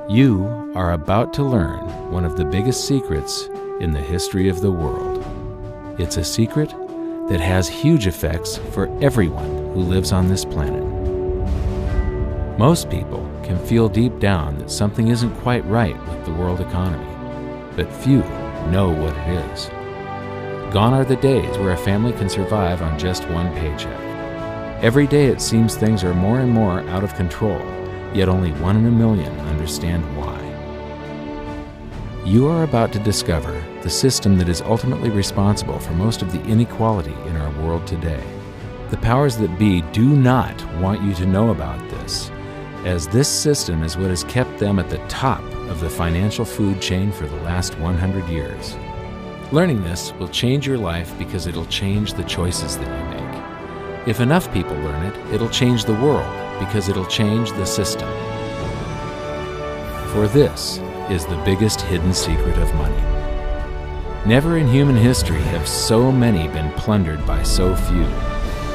You are about to learn one of the biggest secrets in the history of the world. It's a secret that has huge effects for everyone who lives on this planet. Most people can feel deep down that something isn't quite right with the world economy, but few know what it is. Gone are the days where a family can survive on just one paycheck. Every day it seems things are more and more out of control, yet only 1 in a million understand why. You are about to discover the system that is ultimately responsible for most of the inequality in our world today. The powers that be do not want you to know about this, as this system is what has kept them at the top of the financial food chain for the last 100 years. Learning this will change your life because it'll change the choices that you make. If enough people learn it, it'll change the world because it'll change the system. For this is the biggest hidden secret of money. Never in human history have so many been plundered by so few,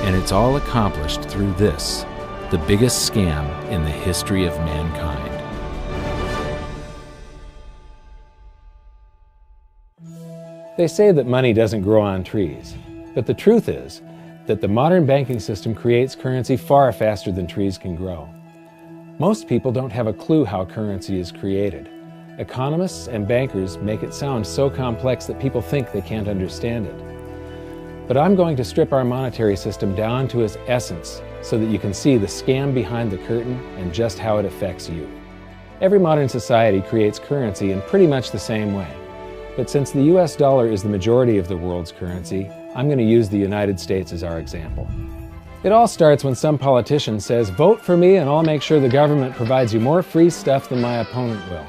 and it's all accomplished through this, the biggest scam in the history of mankind. They say that money doesn't grow on trees, but the truth is that the modern banking system creates currency far faster than trees can grow. Most people don't have a clue how currency is created. Economists and bankers make it sound so complex that people think they can't understand it. But I'm going to strip our monetary system down to its essence so that you can see the scam behind the curtain and just how it affects you. Every modern society creates currency in pretty much the same way. But since the US dollar is the majority of the world's currency, I'm going to use the United States as our example. It all starts when some politician says, "Vote for me and I'll make sure the government provides you more free stuff than my opponent will."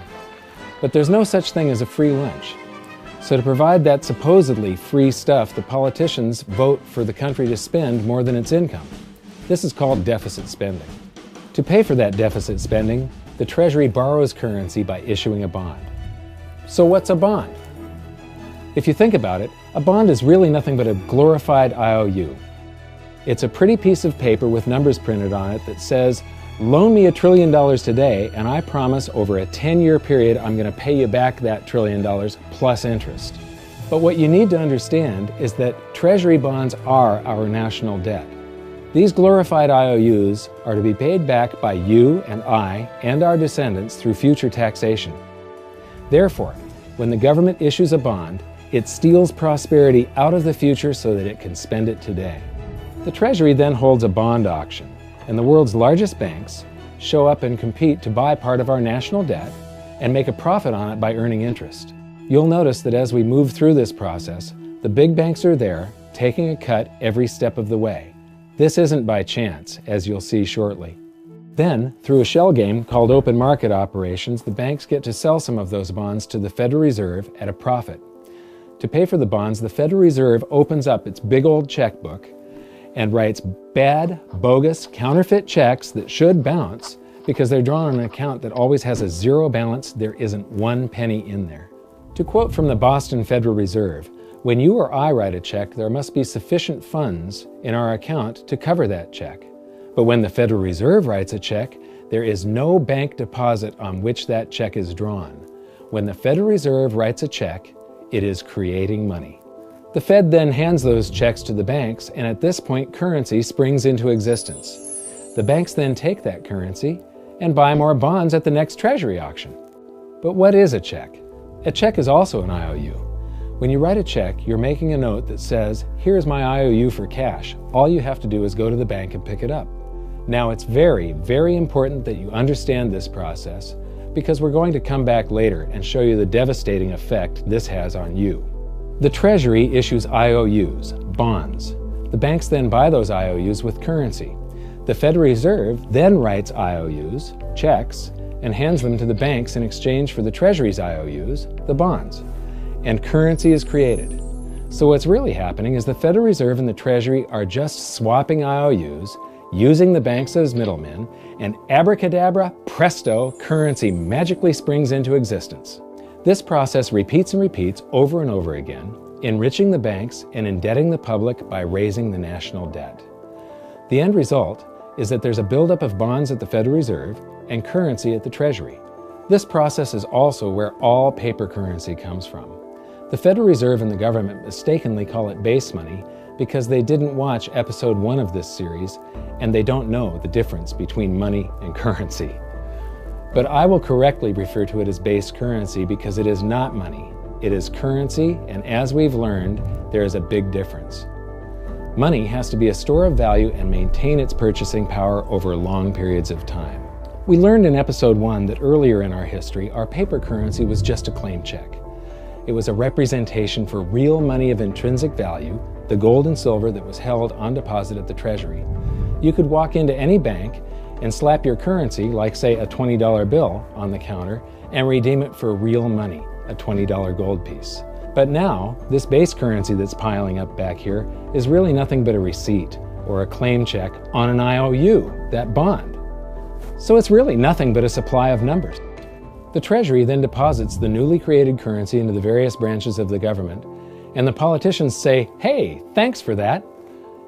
But there's no such thing as a free lunch. So to provide that supposedly free stuff, the politicians vote for the country to spend more than its income. This is called deficit spending. To pay for that deficit spending, the Treasury borrows currency by issuing a bond. So what's a bond? If you think about it, a bond is really nothing but a glorified IOU. It's a pretty piece of paper with numbers printed on it that says, "Loan me $1 trillion today, and I promise over a 10-year period I'm going to pay you back that $1 trillion plus interest." But what you need to understand is that Treasury bonds are our national debt. These glorified IOUs are to be paid back by you and I and our descendants through future taxation. Therefore, when the government issues a bond, it steals prosperity out of the future so that it can spend it today. The Treasury then holds a bond auction, and the world's largest banks show up and compete to buy part of our national debt and make a profit on it by earning interest. You'll notice that as we move through this process, the big banks are there, taking a cut every step of the way. This isn't by chance, as you'll see shortly. Then, through a shell game called open market operations, the banks get to sell some of those bonds to the Federal Reserve at a profit. To pay for the bonds, the Federal Reserve opens up its big old checkbook and writes bad, bogus, counterfeit checks that should bounce because they're drawn on an account that always has a zero balance. There isn't 1 penny in there. To quote from the Boston Federal Reserve, "When you or I write a check, there must be sufficient funds in our account to cover that check. But when the Federal Reserve writes a check, there is no bank deposit on which that check is drawn. When the Federal Reserve writes a check, it is creating money." The Fed then hands those checks to the banks, and at this point, currency springs into existence. The banks then take that currency and buy more bonds at the next Treasury auction. But what is a check? A check is also an IOU. When you write a check, you're making a note that says, "Here's my IOU for cash. All you have to do is go to the bank and pick it up." Now, it's very, very important that you understand this process because we're going to come back later and show you the devastating effect this has on you. The Treasury issues IOUs, bonds. The banks then buy those IOUs with currency. The Federal Reserve then writes IOUs, checks, and hands them to the banks in exchange for the Treasury's IOUs, the bonds. And currency is created. So what's really happening is the Federal Reserve and the Treasury are just swapping IOUs, using the banks as middlemen, and abracadabra, presto, currency magically springs into existence. This process repeats and repeats over and over again, enriching the banks and indebting the public by raising the national debt. The end result is that there's a buildup of bonds at the Federal Reserve and currency at the Treasury. This process is also where all paper currency comes from. The Federal Reserve and the government mistakenly call it base money because they didn't watch episode 1 of this series and they don't know the difference between money and currency. But I will correctly refer to it as base currency because it is not money. It is currency, and as we've learned, there is a big difference. Money has to be a store of value and maintain its purchasing power over long periods of time. We learned in episode 1 that earlier in our history, our paper currency was just a claim check. It was a representation for real money of intrinsic value, the gold and silver that was held on deposit at the Treasury. You could walk into any bank and slap your currency, like say a $20 bill, on the counter and redeem it for real money, a $20 gold piece. But now, this base currency that's piling up back here is really nothing but a receipt or a claim check on an IOU, that bond. So it's really nothing but a supply of numbers. The Treasury then deposits the newly created currency into the various branches of the government, and the politicians say, "Hey, thanks for that."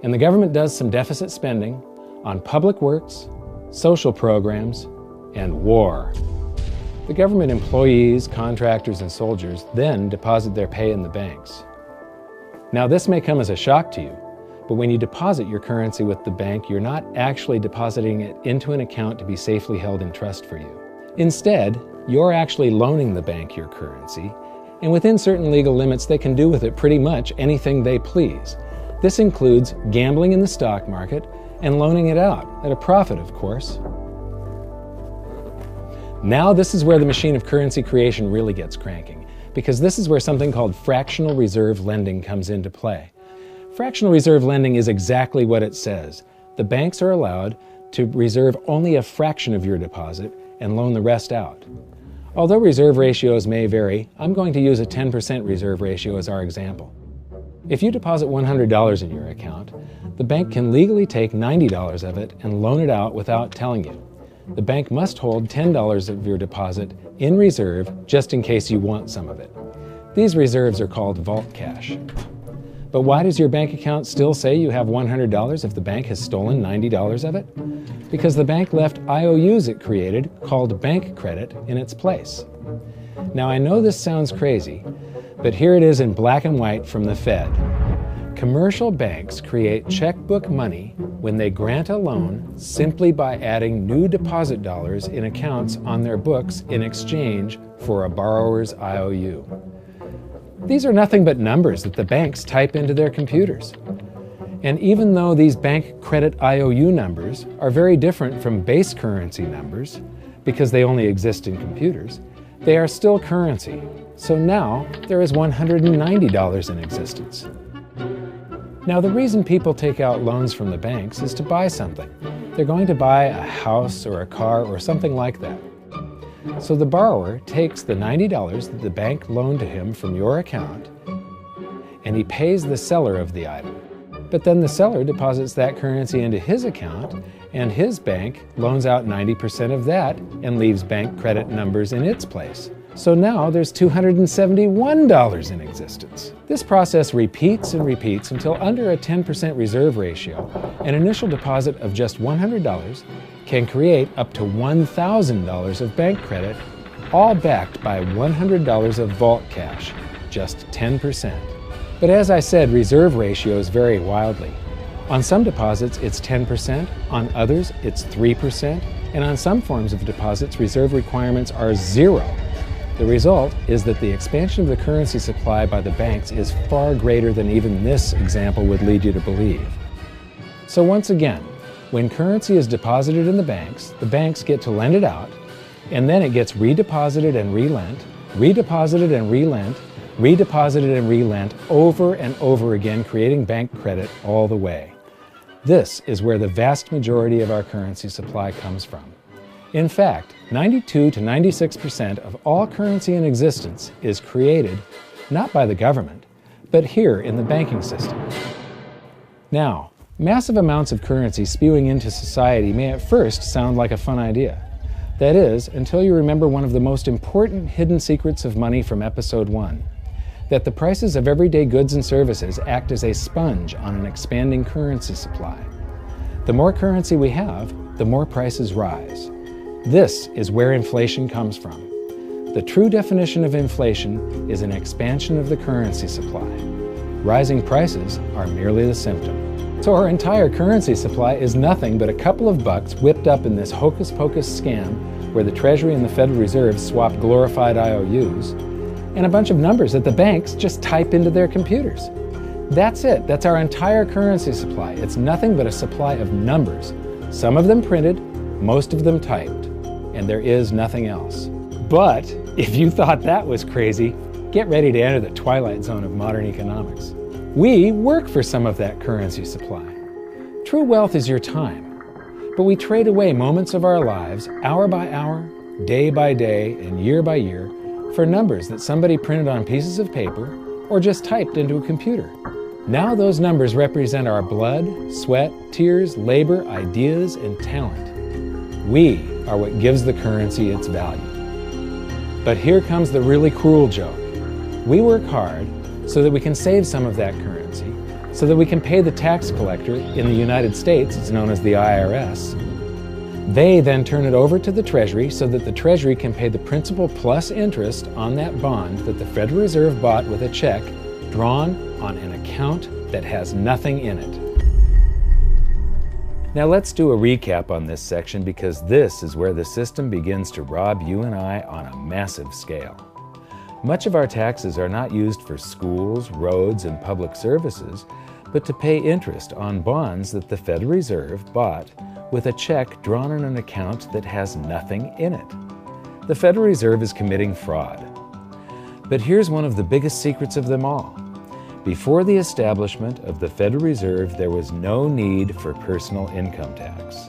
And the government does some deficit spending on public works, social programs, and war. The government employees, contractors, and soldiers then deposit their pay in the banks. Now, this may come as a shock to you, but when you deposit your currency with the bank, you're not actually depositing it into an account to be safely held in trust for you. Instead, you're actually loaning the bank your currency, and within certain legal limits, they can do with it pretty much anything they please. This includes gambling in the stock market and loaning it out, at a profit, of course. Now this is where the machine of currency creation really gets cranking, because this is where something called fractional reserve lending comes into play. Fractional reserve lending is exactly what it says. The banks are allowed to reserve only a fraction of your deposit and loan the rest out. Although reserve ratios may vary, I'm going to use a 10% reserve ratio as our example. If you deposit $100 in your account, the bank can legally take $90 of it and loan it out without telling you. The bank must hold $10 of your deposit in reserve just in case you want some of it. These reserves are called vault cash. But why does your bank account still say you have $100 if the bank has stolen $90 of it? Because the bank left IOUs it created, called bank credit, in its place. Now I know this sounds crazy, but here it is in black and white from the Fed. Commercial banks create checkbook money when they grant a loan simply by adding new deposit dollars in accounts on their books in exchange for a borrower's IOU. These are nothing but numbers that the banks type into their computers. And even though these bank credit IOU numbers are very different from base currency numbers, because they only exist in computers, they are still currency. So now there is $190 in existence. Now the reason people take out loans from the banks is to buy something. They're going to buy a house or a car or something like that. So the borrower takes the $90 that the bank loaned to him from your account and he pays the seller of the item. But then the seller deposits that currency into his account and his bank loans out 90% of that and leaves bank credit numbers in its place. So now there's $271 in existence. This process repeats and repeats until under a 10% reserve ratio, an initial deposit of just $100 can create up to $1,000 of bank credit, all backed by $100 of vault cash, just 10%. But as I said, reserve ratios vary wildly. On some deposits, it's 10%, on others, it's 3%, and on some forms of deposits, reserve requirements are 0. The result is that the expansion of the currency supply by the banks is far greater than even this example would lead you to believe. So once again, when currency is deposited in the banks get to lend it out, and then it gets redeposited and relent, redeposited and relent, redeposited and relent over and over again, creating bank credit all the way. This is where the vast majority of our currency supply comes from. In fact, 92 to 96% of all currency in existence is created not by the government, but here in the banking system. Now, massive amounts of currency spewing into society may at first sound like a fun idea. That is, until you remember one of the most important hidden secrets of money from episode 1, that the prices of everyday goods and services act as a sponge on an expanding currency supply. The more currency we have, the more prices rise. This is where inflation comes from. The true definition of inflation is an expansion of the currency supply. Rising prices are merely the symptom. So our entire currency supply is nothing but a couple of bucks whipped up in this hocus-pocus scam where the Treasury and the Federal Reserve swap glorified IOUs, and a bunch of numbers that the banks just type into their computers. That's it. That's our entire currency supply. It's nothing but a supply of numbers. Some of them printed, most of them typed, and there is nothing else. But if you thought that was crazy, get ready to enter the twilight zone of modern economics. We work for some of that currency supply. True wealth is your time, but we trade away moments of our lives, hour by hour, day by day, and year by year, for numbers that somebody printed on pieces of paper or just typed into a computer. Now those numbers represent our blood, sweat, tears, labor, ideas, and talent. We are what gives the currency its value. But here comes the really cruel joke. We work hard so that we can save some of that currency, so that we can pay the tax collector. In the United States, it's known as the IRS. They then turn it over to the Treasury so that the Treasury can pay the principal plus interest on that bond that the Federal Reserve bought with a check drawn on an account that has nothing in it. Now let's do a recap on this section, because this is where the system begins to rob you and I on a massive scale. Much of our taxes are not used for schools, roads, and public services, but to pay interest on bonds that the Federal Reserve bought with a check drawn on an account that has nothing in it. The Federal Reserve is committing fraud. But here's one of the biggest secrets of them all. Before the establishment of the Federal Reserve, there was no need for personal income tax.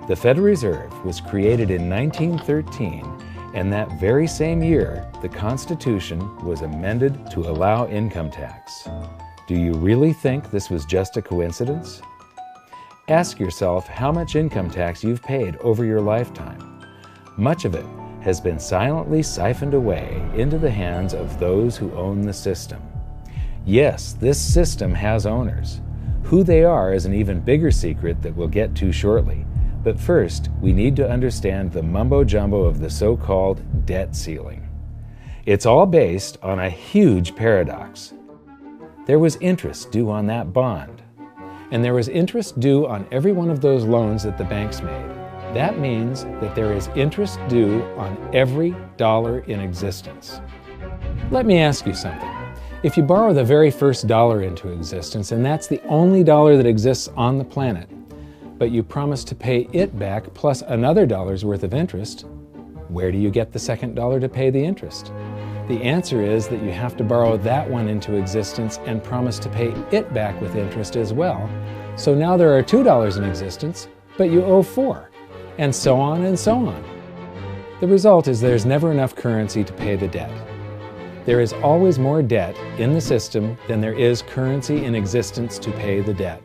The Federal Reserve was created in 1913, and that very same year, the Constitution was amended to allow income tax. Do you really think this was just a coincidence? Ask yourself how much income tax you've paid over your lifetime. Much of it has been silently siphoned away into the hands of those who own the system. Yes, this system has owners. Who they are is an even bigger secret that we'll get to shortly. But first, we need to understand the mumbo-jumbo of the so-called debt ceiling. It's all based on a huge paradox. There was interest due on that bond, and there was interest due on every one of those loans that the banks made. That means that there is interest due on every dollar in existence. Let me ask you something. If you borrow the very first dollar into existence, and that's the only dollar that exists on the planet, but you promise to pay it back plus another dollar's worth of interest, where do you get the second dollar to pay the interest? The answer is that you have to borrow that one into existence and promise to pay it back with interest as well. So now there are $2 in existence, but you owe $4, and so on and so on. The result is there's never enough currency to pay the debt. There is always more debt in the system than there is currency in existence to pay the debt.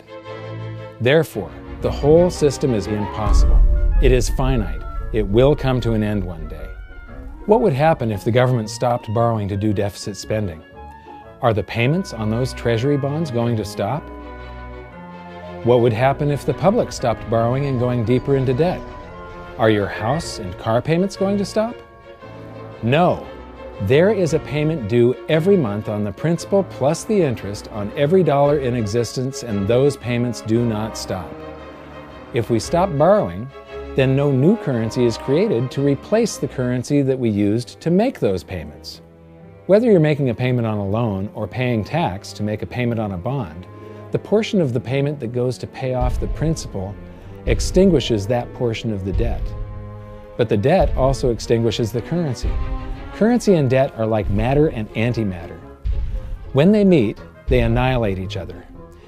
Therefore, the whole system is impossible. It is finite. It will come to an end one day. What would happen if the government stopped borrowing to do deficit spending? Are the payments on those treasury bonds going to stop? What would happen if the public stopped borrowing and going deeper into debt? Are your house and car payments going to stop? No. There is a payment due every month on the principal plus the interest on every dollar in existence, and those payments do not stop. If we stop borrowing, then no new currency is created to replace the currency that we used to make those payments. Whether you're making a payment on a loan or paying tax to make a payment on a bond, the portion of the payment that goes to pay off the principal extinguishes that portion of the debt. But the debt also extinguishes the currency. Currency and debt are like matter and antimatter. When they meet, they annihilate each other.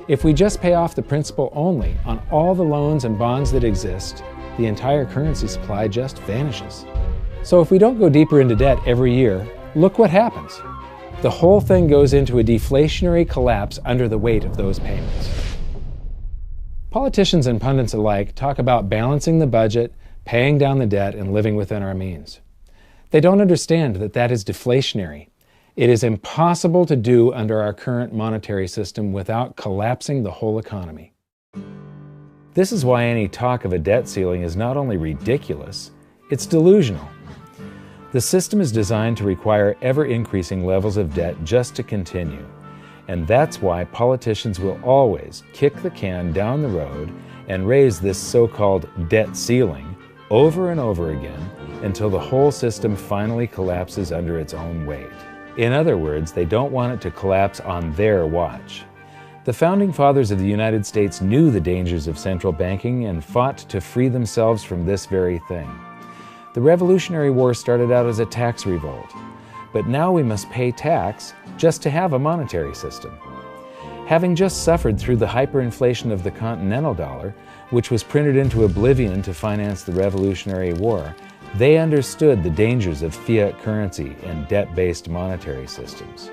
If we just pay off the principal only on all the loans and bonds that exist, the entire currency supply just vanishes. So if we don't go deeper into debt every year, look what happens. The whole thing goes into a deflationary collapse under the weight of those payments. Politicians and pundits alike talk about balancing the budget, paying down the debt, and living within our means. They don't understand that that is deflationary. It is impossible to do under our current monetary system without collapsing the whole economy. This is why any talk of a debt ceiling is not only ridiculous, it's delusional. The system is designed to require ever-increasing levels of debt just to continue. And that's why politicians will always kick the can down the road and raise this so-called debt ceiling over and over again until the whole system finally collapses under its own weight. In other words, they don't want it to collapse on their watch. The Founding Fathers of the United States knew the dangers of central banking and fought to free themselves from this very thing. The Revolutionary War started out as a tax revolt, but now we must pay tax just to have a monetary system. Having just suffered through the hyperinflation of the continental dollar, which was printed into oblivion to finance the Revolutionary War, they understood the dangers of fiat currency and debt-based monetary systems.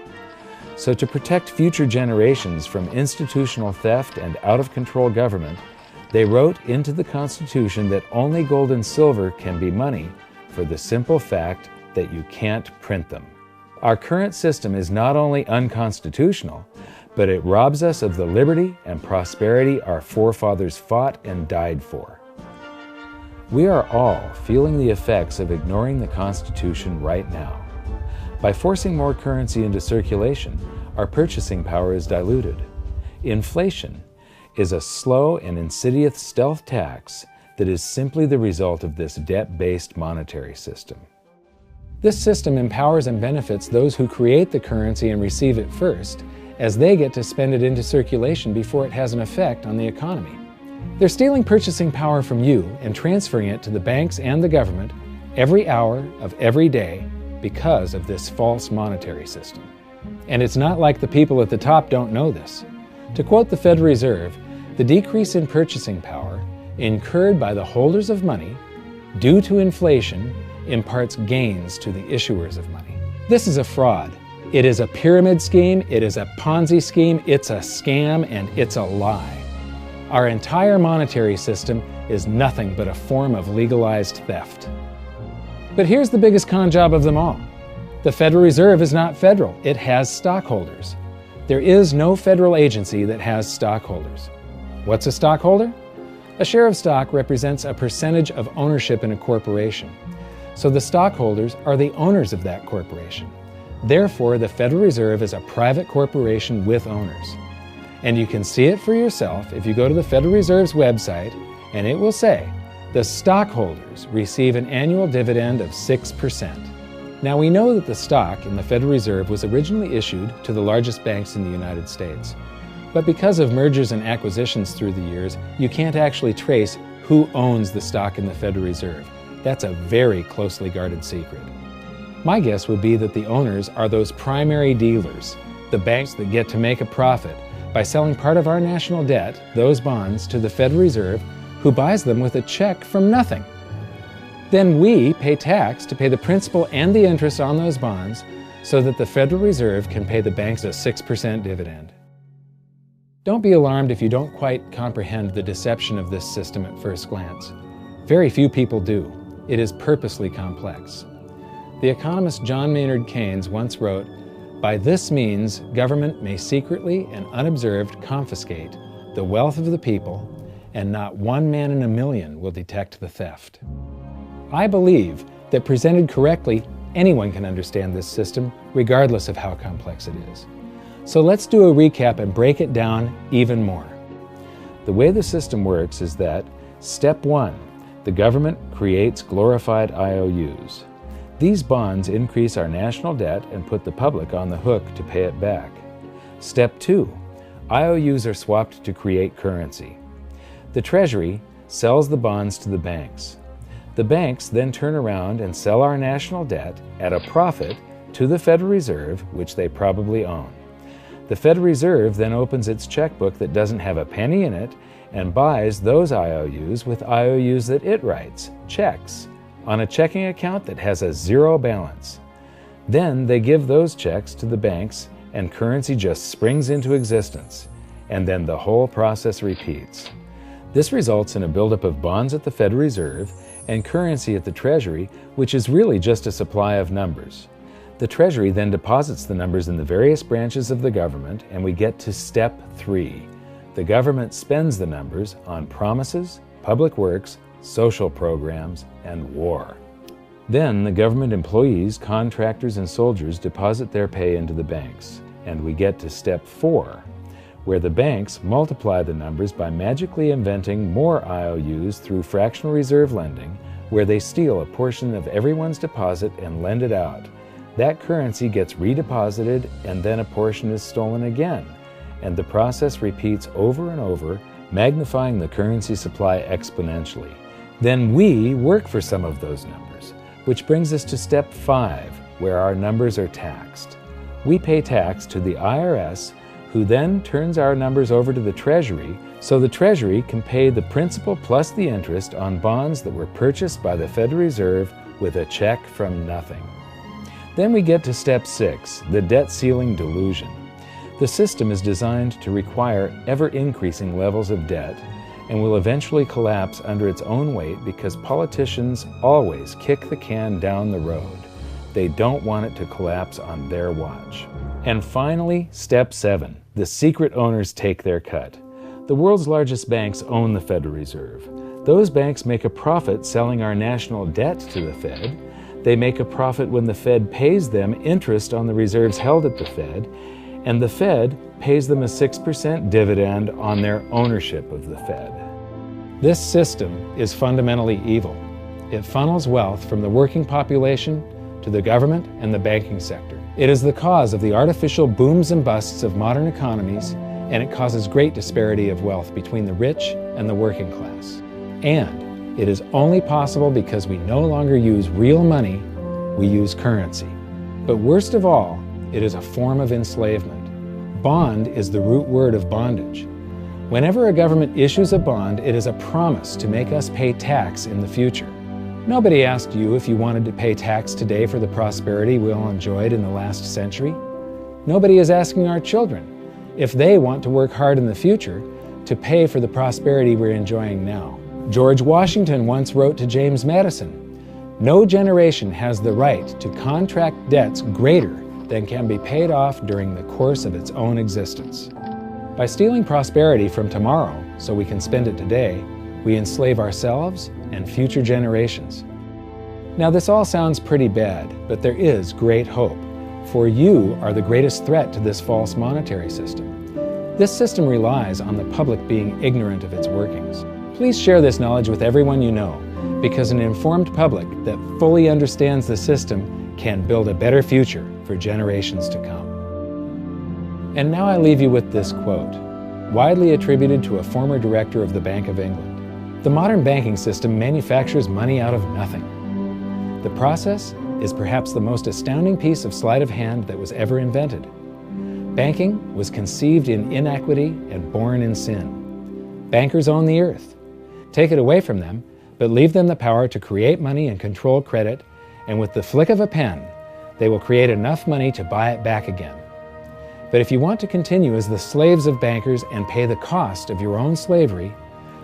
So to protect future generations from institutional theft and out-of-control government, they wrote into the Constitution that only gold and silver can be money for the simple fact that you can't print them. Our current system is not only unconstitutional, but it robs us of the liberty and prosperity our forefathers fought and died for. We are all feeling the effects of ignoring the Constitution right now. By forcing more currency into circulation, our purchasing power is diluted. Inflation is a slow and insidious stealth tax that is simply the result of this debt-based monetary system. This system empowers and benefits those who create the currency and receive it first, as they get to spend it into circulation before it has an effect on the economy. They're stealing purchasing power from you and transferring it to the banks and the government every hour of every day because of this false monetary system. And it's not like the people at the top don't know this. To quote the Federal Reserve, the decrease in purchasing power incurred by the holders of money due to inflation imparts gains to the issuers of money. This is a fraud. It is a pyramid scheme, it is a Ponzi scheme, it's a scam, and it's a lie. Our entire monetary system is nothing but a form of legalized theft. But here's the biggest con job of them all. The Federal Reserve is not federal, it has stockholders. There is no federal agency that has stockholders. What's a stockholder? A share of stock represents a percentage of ownership in a corporation. So the stockholders are the owners of that corporation. Therefore, the Federal Reserve is a private corporation with owners. And you can see it for yourself if you go to the Federal Reserve's website, and it will say, the stockholders receive an annual dividend of 6%. Now we know that the stock in the Federal Reserve was originally issued to the largest banks in the United States. But because of mergers and acquisitions through the years, you can't actually trace who owns the stock in the Federal Reserve. That's a very closely guarded secret. My guess would be that the owners are those primary dealers, the banks that get to make a profit by selling part of our national debt, those bonds, to the Federal Reserve, who buys them with a check from nothing. Then we pay tax to pay the principal and the interest on those bonds so that the Federal Reserve can pay the banks a 6% dividend. Don't be alarmed if you don't quite comprehend the deception of this system at first glance. Very few people do. It is purposely complex. The economist John Maynard Keynes once wrote, "By this means, government may secretly and unobserved confiscate the wealth of the people, and not one man in a million will detect the theft." I believe that presented correctly, anyone can understand this system, regardless of how complex it is. So let's do a recap and break it down even more. The way the system works is that, step 1, the government creates glorified IOUs. These bonds increase our national debt and put the public on the hook to pay it back. Step 2, IOUs are swapped to create currency. The Treasury sells the bonds to the banks. The banks then turn around and sell our national debt at a profit to the Federal Reserve, which they probably own. The Federal Reserve then opens its checkbook that doesn't have a penny in it and buys those IOUs with IOUs that it writes, checks, on a checking account that has a zero balance. Then they give those checks to the banks and currency just springs into existence, and then the whole process repeats. This results in a buildup of bonds at the Federal Reserve and currency at the Treasury, which is really just a supply of numbers. The Treasury then deposits the numbers in the various branches of the government, and we get to step 3. The government spends the numbers on promises, public works, social programs, and war. Then the government employees, contractors, and soldiers deposit their pay into the banks, and we get to step 4, where the banks multiply the numbers by magically inventing more IOUs through fractional reserve lending, where they steal a portion of everyone's deposit and lend it out. That currency gets redeposited, and then a portion is stolen again, and the process repeats over and over, magnifying the currency supply exponentially. Then we work for some of those numbers, which brings us to step 5, where our numbers are taxed. We pay tax to the IRS, who then turns our numbers over to the Treasury, so the Treasury can pay the principal plus the interest on bonds that were purchased by the Federal Reserve with a check from nothing. Then we get to step 6, the debt ceiling delusion. The system is designed to require ever-increasing levels of debt and will eventually collapse under its own weight because politicians always kick the can down the road. They don't want it to collapse on their watch. And finally, step 7, the secret owners take their cut. The world's largest banks own the Federal Reserve. Those banks make a profit selling our national debt to the Fed. They make a profit when the Fed pays them interest on the reserves held at the Fed, and the Fed pays them a 6% dividend on their ownership of the Fed. This system is fundamentally evil. It funnels wealth from the working population to the government and the banking sector. It is the cause of the artificial booms and busts of modern economies, and it causes great disparity of wealth between the rich and the working class. And it is only possible because we no longer use real money, we use currency. But worst of all, it is a form of enslavement. Bond is the root word of bondage. Whenever a government issues a bond, it is a promise to make us pay tax in the future. Nobody asked you if you wanted to pay tax today for the prosperity we all enjoyed in the last century. Nobody is asking our children if they want to work hard in the future to pay for the prosperity we're enjoying now. George Washington once wrote to James Madison, "No generation has the right to contract debts greater than can be paid off during the course of its own existence." By stealing prosperity from tomorrow so we can spend it today, we enslave ourselves and future generations. Now this all sounds pretty bad, but there is great hope, for you are the greatest threat to this false monetary system. This system relies on the public being ignorant of its workings. Please share this knowledge with everyone you know, because an informed public that fully understands the system can build a better future for generations to come. And now I leave you with this quote, widely attributed to a former director of the Bank of England. The modern banking system manufactures money out of nothing. The process is perhaps the most astounding piece of sleight of hand that was ever invented. Banking was conceived in inequity and born in sin. Bankers own the earth. Take it away from them, but leave them the power to create money and control credit, and with the flick of a pen, they will create enough money to buy it back again. But if you want to continue as the slaves of bankers and pay the cost of your own slavery,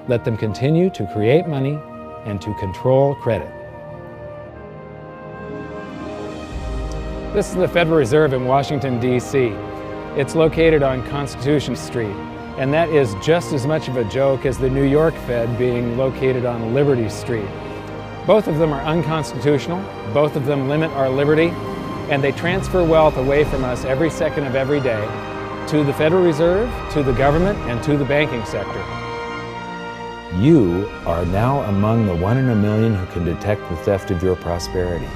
let them continue to create money and to control credit. This is the Federal Reserve in Washington, D.C. It's located on Constitution Street, and that is just as much of a joke as the New York Fed being located on Liberty Street. Both of them are unconstitutional, both of them limit our liberty, and they transfer wealth away from us every second of every day to the Federal Reserve, to the government, and to the banking sector. You are now among the 1 in a million who can detect the theft of your prosperity.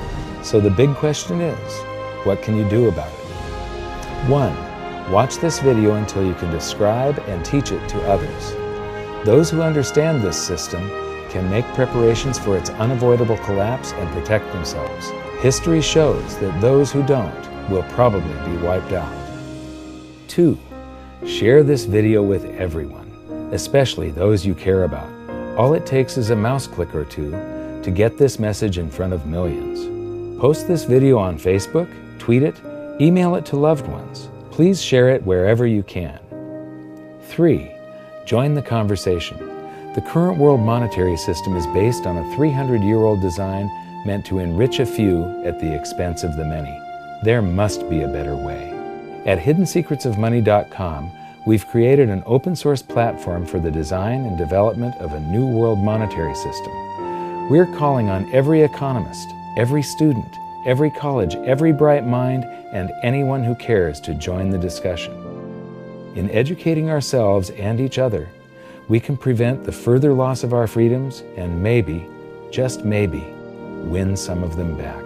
So the big question is, what can you do about it? 1. Watch this video until you can describe and teach it to others. Those who understand this system can make preparations for its unavoidable collapse and protect themselves. History shows that those who don't will probably be wiped out. 2. Share this video with everyone, especially those you care about. All it takes is a mouse click or two to get this message in front of millions. Post this video on Facebook, tweet it, email it to loved ones. Please share it wherever you can. 3. Join the conversation. The current world monetary system is based on a 300-year-old design meant to enrich a few at the expense of the many. There must be a better way. At hiddensecretsofmoney.com, we've created an open-source platform for the design and development of a new world monetary system. We're calling on every economist, every student, every college, every bright mind, and anyone who cares to join the discussion. In educating ourselves and each other, we can prevent the further loss of our freedoms and maybe, just maybe, win some of them back.